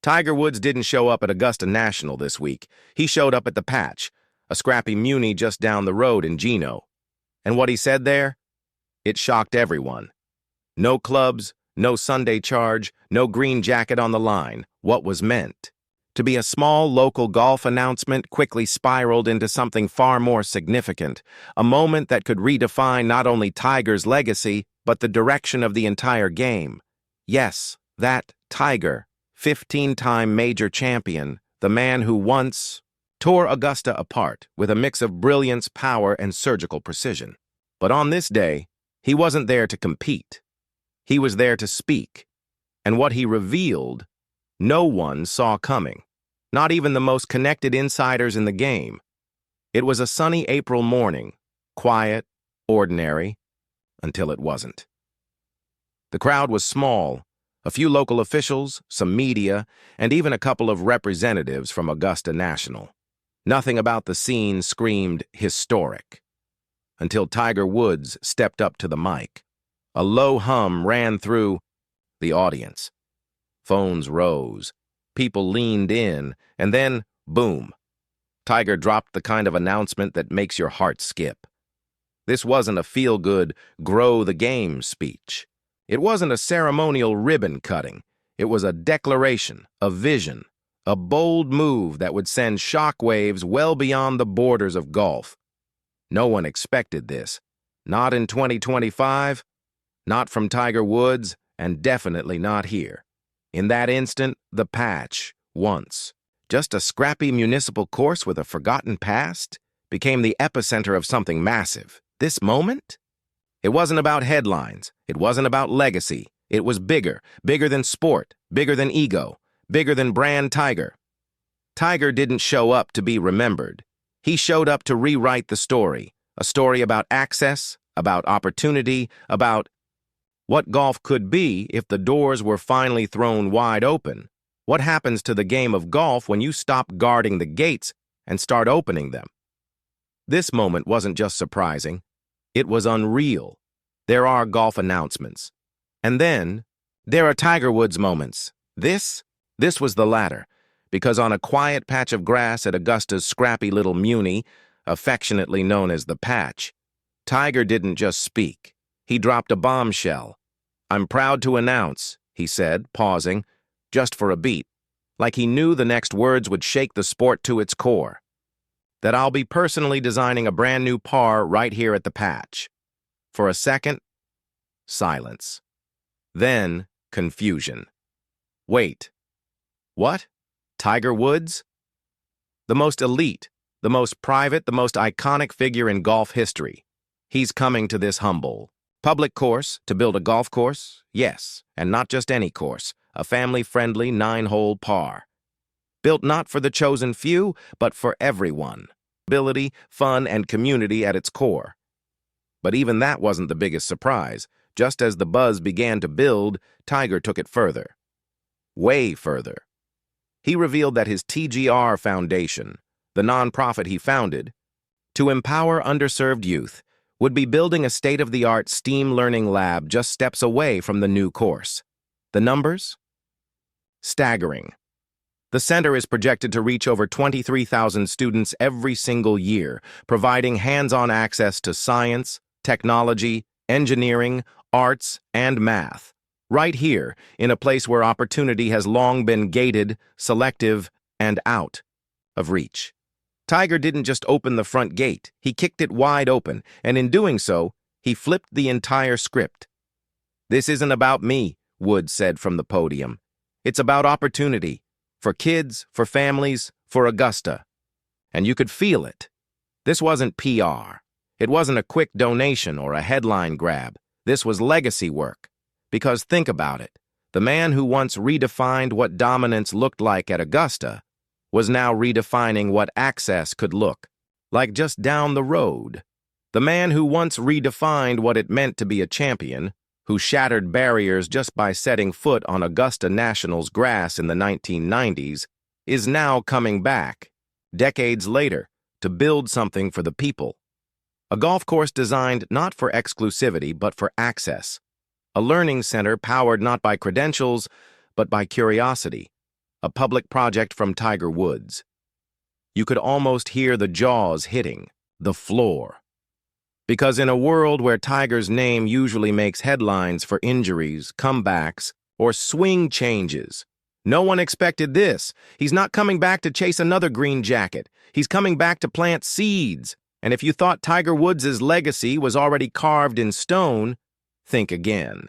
Tiger Woods didn't show up at Augusta National this week. He showed up at the Patch, a scrappy muni just down the road in Geno. And what he said there? It shocked everyone. No clubs, no Sunday charge, no green jacket on the line. What was meant to be a small local golf announcement quickly spiraled into something far more significant, a moment that could redefine not only Tiger's legacy, but the direction of the entire game. Yes, that Tiger, 15-time major champion, the man who once tore Augusta apart with a mix of brilliance, power, and surgical precision. But on this day, he wasn't there to compete. He was there to speak. And what he revealed, no one saw coming, not even the most connected insiders in the game. It was a sunny April morning, quiet, ordinary, until it wasn't. The crowd was small, a few local officials, some media, and even a couple of representatives from Augusta National. Nothing about the scene screamed historic, until Tiger Woods stepped up to the mic. A low hum ran through the audience. Phones rose. People leaned in, and then, boom. Tiger dropped the kind of announcement that makes your heart skip. This wasn't a feel-good, grow the game speech. It wasn't a ceremonial ribbon cutting. It was a declaration, a vision, a bold move that would send shockwaves well beyond the borders of golf. No one expected this. Not in 2025, not from Tiger Woods, and definitely not here. In that instant, the Patch, once just a scrappy municipal course with a forgotten past, became the epicenter of something massive. This moment? It wasn't about headlines. It wasn't about legacy. It was bigger than sport, bigger than ego, bigger than brand Tiger. Tiger didn't show up to be remembered. He showed up to rewrite the story, a story about access, about opportunity, about what golf could be if the doors were finally thrown wide open. What happens to the game of golf when you stop guarding the gates and start opening them? This moment wasn't just surprising. It was unreal. There are golf announcements. And then, there are Tiger Woods moments. This was the latter, because on a quiet patch of grass at Augusta's scrappy little muni, affectionately known as the Patch, Tiger didn't just speak. He dropped a bombshell. "I'm proud to announce," he said, pausing, just for a beat, like he knew the next words would shake the sport to its core, "that I'll be personally designing a brand new par right here at the Patch." For a second, silence. Then, confusion. Wait. What? Tiger Woods? The most elite, the most private, the most iconic figure in golf history. He's coming to this humble public course to build a golf course? Yes, and not just any course, a family-friendly 9-hole par. Built not for the chosen few, but for everyone. Ability, fun, and community at its core. But even that wasn't the biggest surprise. Just as the buzz began to build, Tiger took it further. Way further. He revealed that his TGR Foundation, the nonprofit he founded, to empower underserved youth, would be building a state-of-the-art STEAM learning lab just steps away from the new course. The numbers? Staggering. The center is projected to reach over 23,000 students every single year, providing hands-on access to science, technology, engineering, arts, and math. Right here, in a place where opportunity has long been gated, selective, and out of reach. Tiger didn't just open the front gate, he kicked it wide open, and in doing so, he flipped the entire script. "This isn't about me," Woods said from the podium. "It's about opportunity. For kids, for families, for Augusta." And you could feel it. This wasn't PR. It wasn't a quick donation or a headline grab. This was legacy work. Because think about it. The man who once redefined what dominance looked like at Augusta was now redefining what access could look like just down the road. The man who once redefined what it meant to be a champion, who shattered barriers just by setting foot on Augusta National's grass in the 1990s, is now coming back, decades later, to build something for the people. A golf course designed not for exclusivity but for access. A learning center powered not by credentials but by curiosity. a public project from Tiger Woods. You could almost hear the jaws hitting the floor. Because in a world where Tiger's name usually makes headlines for injuries, comebacks, or swing changes, no one expected this. He's not coming back to chase another green jacket. He's coming back to plant seeds. And if you thought Tiger Woods' legacy was already carved in stone, think again.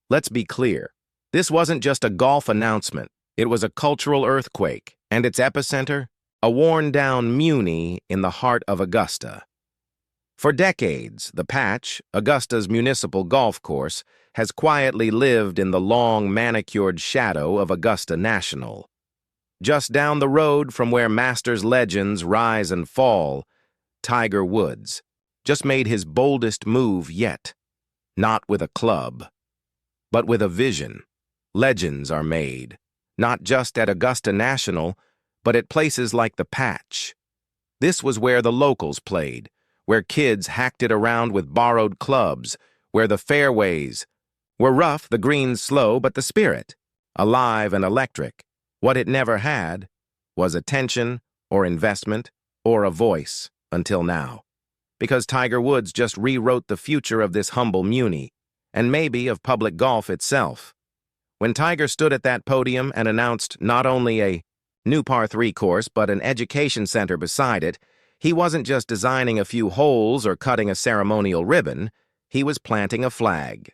Let's be clear. This wasn't just a golf announcement. It was a cultural earthquake, and its epicenter, a worn-down Muni in the heart of Augusta. For decades, the Patch, Augusta's municipal golf course, has quietly lived in the long, manicured shadow of Augusta National. Just down the road from where Masters legends rise and fall, Tiger Woods just made his boldest move yet. Not with a club, but with a vision. Legends are made, not just at Augusta National, but at places like the Patch. This was where the locals played, where kids hacked it around with borrowed clubs, where the fairways were rough, the greens slow, but the spirit, alive and electric. What it never had was attention or investment or a voice until now. Because Tiger Woods just rewrote the future of this humble Muni, and maybe of public golf itself. When Tiger stood at that podium and announced not only a new par 3 course, but an education center beside it, he wasn't just designing a few holes or cutting a ceremonial ribbon, he was planting a flag.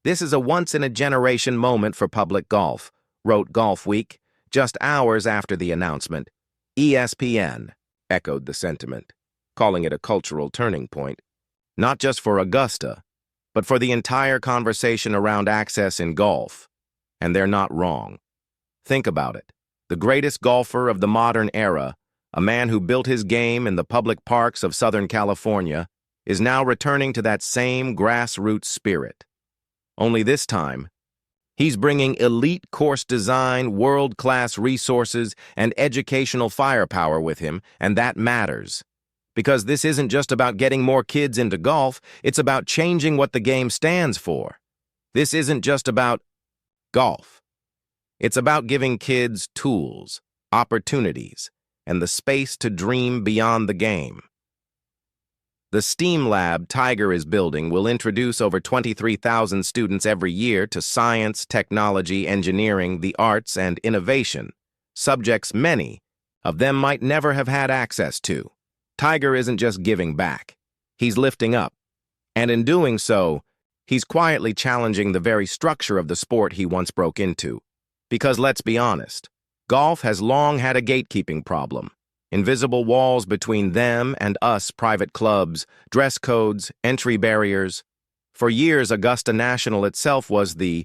This is a once-in-a-generation moment for public golf, wrote GolfWeek, just hours after the announcement. ESPN echoed the sentiment, calling it a cultural turning point, not just for Augusta, but for the entire conversation around access in golf. And they're not wrong. Think about it. The greatest golfer of the modern era, a man who built his game in the public parks of Southern California, is now returning to that same grassroots spirit. Only this time, he's bringing elite course design, world-class resources, and educational firepower with him, and that matters. Because this isn't just about getting more kids into golf, it's about changing what the game stands for. This isn't just about golf. It's about giving kids tools, opportunities, and the space to dream beyond the game. The STEAM lab Tiger is building will introduce over 23,000 students every year to science, technology, engineering, the arts, and innovation, subjects many of them might never have had access to. Tiger isn't just giving back. He's lifting up. And in doing so, he's quietly challenging the very structure of the sport he once broke into. Because let's be honest, golf has long had a gatekeeping problem. Invisible walls between them and us private clubs, dress codes, entry barriers. For years, Augusta National itself was the...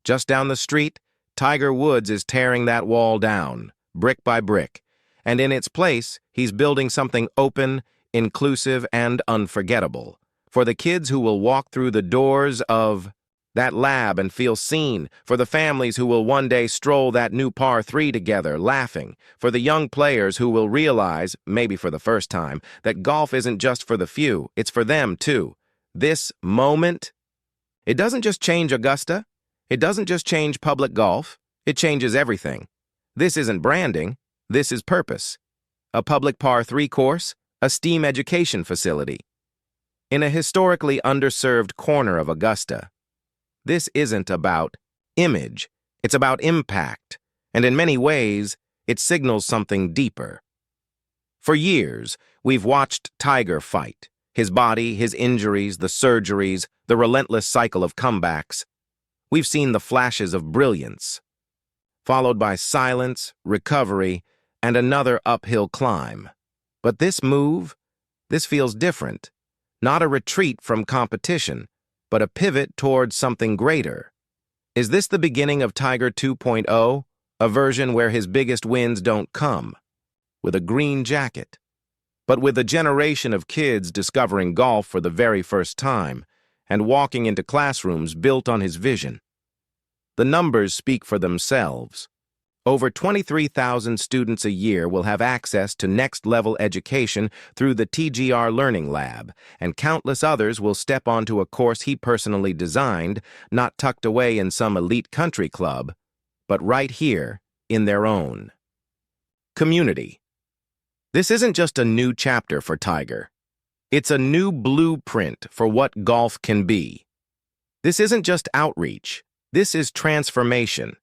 Just down the street, Tiger Woods is tearing that wall down, brick by brick. And in its place, he's building something open, inclusive, and unforgettable. For the kids who will walk through the doors of that lab and feel seen, for the families who will one day stroll that new par 3 together, laughing, for the young players who will realize, maybe for the first time, that golf isn't just for the few, it's for them too. This moment, it doesn't just change Augusta, it doesn't just change public golf, it changes everything. This isn't branding, this is purpose. A public par 3 course, a STEAM education facility. In a historically underserved corner of Augusta, this isn't about image, it's about impact, and in many ways, it signals something deeper. For years, we've watched Tiger fight, his body, his injuries, the surgeries, the relentless cycle of comebacks. We've seen the flashes of brilliance, followed by silence, recovery, and another uphill climb. But this move, this feels different, not a retreat from competition, but a pivot towards something greater. Is this the beginning of Tiger 2.0, a version where his biggest wins don't come with a green jacket, but with a generation of kids discovering golf for the very first time and walking into classrooms built on his vision? The numbers speak for themselves. Over 23,000 students a year will have access to next-level education through the TGR Learning Lab, and countless others will step onto a course he personally designed, not tucked away in some elite country club, but right here in their own community. This isn't just a new chapter for Tiger. It's a new blueprint for what golf can be. This isn't just outreach. This is transformation.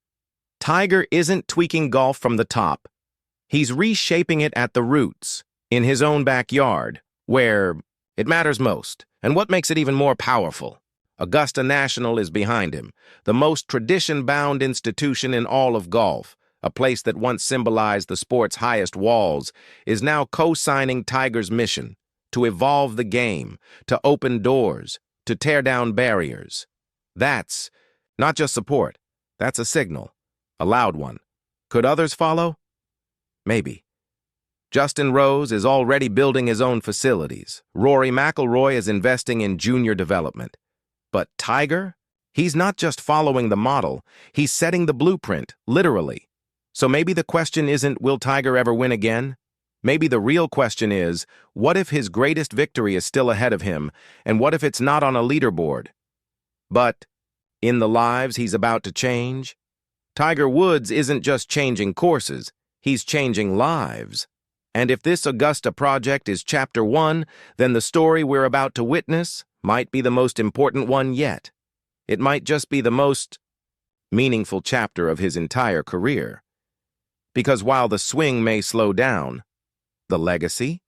Tiger isn't tweaking golf from the top. He's reshaping it at the roots, in his own backyard, where it matters most. And what makes it even more powerful? Augusta National is behind him, the most tradition-bound institution in all of golf. A place that once symbolized the sport's highest walls is now co-signing Tiger's mission to evolve the game, to open doors, to tear down barriers. That's not just support, that's a signal, a loud one. Could others follow? Maybe. Justin Rose is already building his own facilities. Rory McIlroy is investing in junior development. But Tiger? He's not just following the model, he's setting the blueprint, literally. So maybe the question isn't, will Tiger ever win again? Maybe the real question is, what if his greatest victory is still ahead of him, and what if it's not on a leaderboard? But in the lives he's about to change, Tiger Woods isn't just changing courses, he's changing lives. And if this Augusta project is chapter 1, then the story we're about to witness might be the most important one yet. It might just be the most meaningful chapter of his entire career. Because while the swing may slow down, the legacy?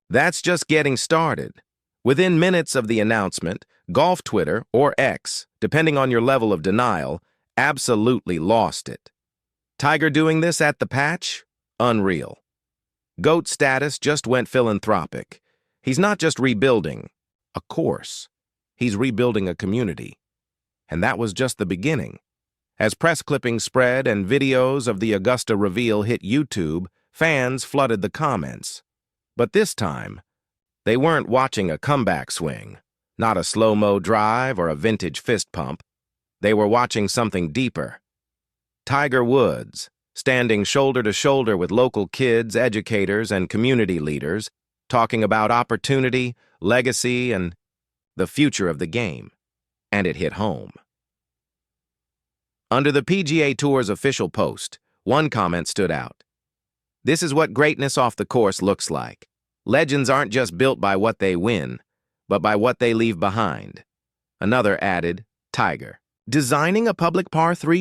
That's just getting started. Within minutes of the announcement, Golf Twitter, or X, depending on your level of denial, absolutely lost it. Tiger doing this at the patch? Unreal. GOAT status just went philanthropic. He's not just rebuilding a course. He's rebuilding a community. And that was just the beginning. As press clippings spread and videos of the Augusta reveal hit YouTube, fans flooded the comments. But this time, they weren't watching a comeback swing, not a slow-mo drive or a vintage fist pump. They were watching something deeper. Tiger Woods, standing shoulder to shoulder with local kids, educators, and community leaders, talking about opportunity, legacy, and the future of the game. And it hit home. Under the PGA Tour's official post, one comment stood out. "This is what greatness off the course looks like. Legends aren't just built by what they win, but by what they leave behind." Another added, "Tiger, designing a public par 3